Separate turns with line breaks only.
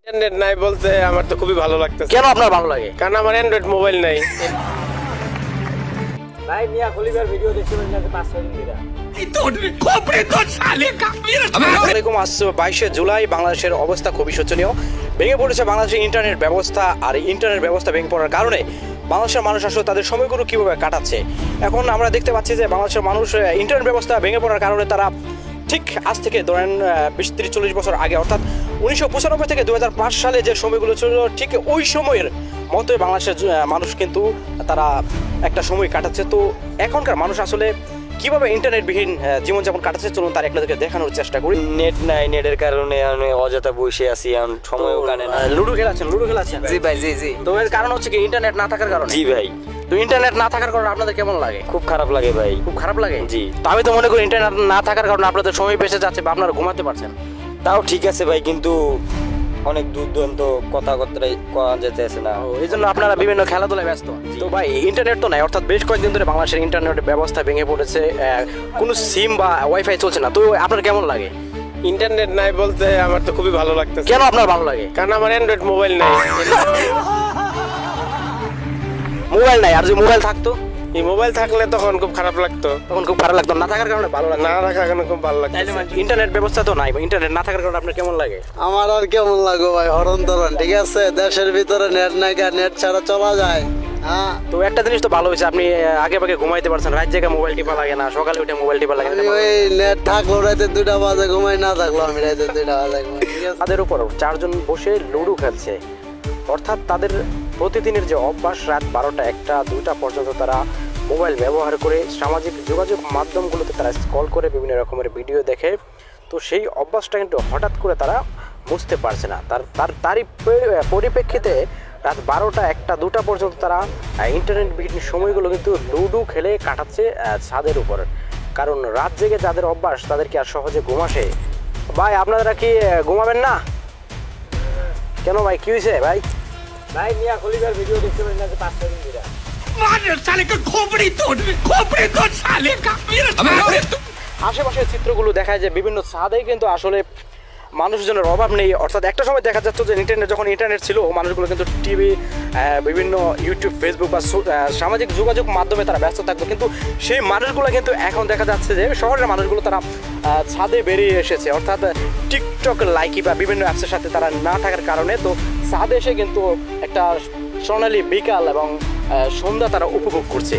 Internet নাই বলতে আমার তো খুবই ভালো লাগতেছে।
কেন আপনার ভালো লাগে?
কারণ আমার অ্যান্ড্রয়েড মোবাইল নাই।
ভাই মিয়া খলিফার ভিডিও দেখতে পারেন না 5-6 দিন ধরে।
আসসালামাইকুম। আজ 22শে জুলাই। বাংলাদেশের অবস্থা খুবই শোচনীয়। ভেঙে পড়েছে বাংলাদেশের ইন্টারনেট ব্যবস্থা। আর ইন্টারনেট ব্যবস্থা ভেঙে পড়ার কারণে বাংলাদেশের মানুষ আসলে তাদের সময়গুলো কীভাবে কাটাচ্ছে। এখন আমরা দেখতে পাচ্ছি যে বাংলাদেশের মানুষ ইন্টারনেট ব্যবস্থা ভেঙে পড়ার কারণে তারা ঠিক আজ থেকে ধরেন 20-30-40 বছর আগে অর্থাৎ 1995 থেকে 2005 সালে যে সময়গুলো ছিল ঠিক ওই সময়ের মতোই বাংলাদেশের মানুষ কিন্তু তারা একটা সময় কাটাচ্ছে। তো এখনকার মানুষ আসলে কিভাবে ইন্টারনেটবিহীন জীবনযাপন কাটাচ্ছে চলুন তার একটাকে দেখানোর চেষ্টা করি।
নেট নাই, নেটের কারণে আমি অযথা বসে আছি, এখন সময়ও কাটে না।
লুডো খেলাচ্ছেন?
জি ভাই, জি।
তো এর কারণ হচ্ছে কি ইন্টারনেট না থাকার কারণে?
জি ভাই,
তো ইন্টারনেট না থাকার কারণে আপনাদের কেমন লাগে?
খুব খারাপ লাগে ভাই।
খুব খারাপ লাগে?
জি।
তো আমি তো মনে করি ইন্টারনেট না থাকার কারণে আপনাদের সময় বেঁচে যাচ্ছে বা আপনারা ঘুমাতে পারছেন।
তাও ঠিক আছে ভাই, কিন্তু অনেক দূর দূরান্ত কথাবার্তাই করা যেতেছে না।
এই জন্য আপনারা বিভিন্ন খেলাধুলায় ব্যস্ত। তো ভাই ইন্টারনেট তো নাই, অর্থাৎ বেশ কয়েকদিন ধরে বাংলাদেশের ইন্টারনেট ব্যবস্থা ভেঙে পড়েছে, কোনো সিম বা ওয়াইফাই চলছে না। তো আপনার কেমন লাগে?
ইন্টারনেট নাই বলতে আমার তো খুবই ভালো লাগতেছে।
কেন আপনার ভালো লাগে?
কারণ আমার অ্যান্ড্রয়েড মোবাইল নাই।
মোবাইল নাই, আর যদি মোবাইল থাকতো?
এই মোবাইল থাকলে তখন খুব খারাপ লাগতো।
তখন খুব খারাপ লাগতো। না থাকার কারণে ভালো লাগে?
না রাখার কারণে খুব ভালো লাগতো।
ইন্টারনেট ব্যবস্থা তো নাই, ইন্টারনেট না থাকার কারণে আপনার কেমন লাগে?
আমার আর কেমন লাগবে ভাই, হরণ তরণ। ঠিক আছে, দেশের ভিতরে নেট নাই, নেট ছাড়া চলা যায়? হ্যাঁ।
তো একটা জিনিস তো ভালো হয়েছে, আপনি আগে ভাগে ঘুমাইতে পারছেন, রাত জায়গায় মোবাইল টিপা লাগে না, সকালে উঠে মোবাইল টিপা লাগে না।
আমি ওই নেট থাকলো রাতে 2টা বাজে ঘুমাই, না থাকলো আমি রাতে 2টা বাজে ঘুমাই। ঠিক আছে,
তাদের উপর 4 জন বসে লুডো খেলছে, অর্থাৎ তাদের প্রতিদিনের যে অভ্যাস রাত 12টা 1টা 2টা পর্যন্ত তারা মোবাইল ব্যবহার করে সামাজিক যোগাযোগ মাধ্যমগুলোতে তারা স্ক্রল করে বিভিন্ন রকমের ভিডিও দেখে। তো সেই অভ্যাসটা কিন্তু হঠাৎ করে তারা বুঝতে পারছে না। তারই পরিপ্রেক্ষিতে রাত 12টা 1টা 2টা পর্যন্ত তারা ইন্টারনেটবিহীন সময়গুলো কিন্তু লুডো খেলে কাটাচ্ছে ছাদের উপর। কারণ রাত জেগে যাদের অভ্যাস তাদেরকে আর সহজে ঘুম আসে। ভাই আপনারা কি ঘুমাবেন না কেন ভাই? কি হয়েছে ভাই?
ভাই মিয়া খলিফার ভিডিও দেখতে পারেন না 5-6 দিন ধরে।
আশেপাশের চিত্রগুলো দেখায় যে বিভিন্ন ছাদে কিন্তু আসলে মানুষজনের অভাব নেই। অর্থাৎ একটা সময় দেখা যাচ্ছে যে যখন ইন্টারনেট ছিল মানুষগুলো কিন্তু টিভি, বিভিন্ন ইউটিউব, ফেসবুক বা সামাজিক যোগাযোগ মাধ্যমে তারা ব্যস্ত থাকতো। কিন্তু সেই মানুষগুলো কিন্তু এখন দেখা যাচ্ছে যে শহরের মানুষগুলো তারা ছাদে বেরিয়ে এসেছে, অর্থাৎ টিকটক, লাইকি বা বিভিন্ন অ্যাপসের সাথে তারা না থাকার কারণে তো ছাদে এসে কিন্তু একটা সোনালি বিকাল এবং সন্ধ্যা তারা উপভোগ করছে।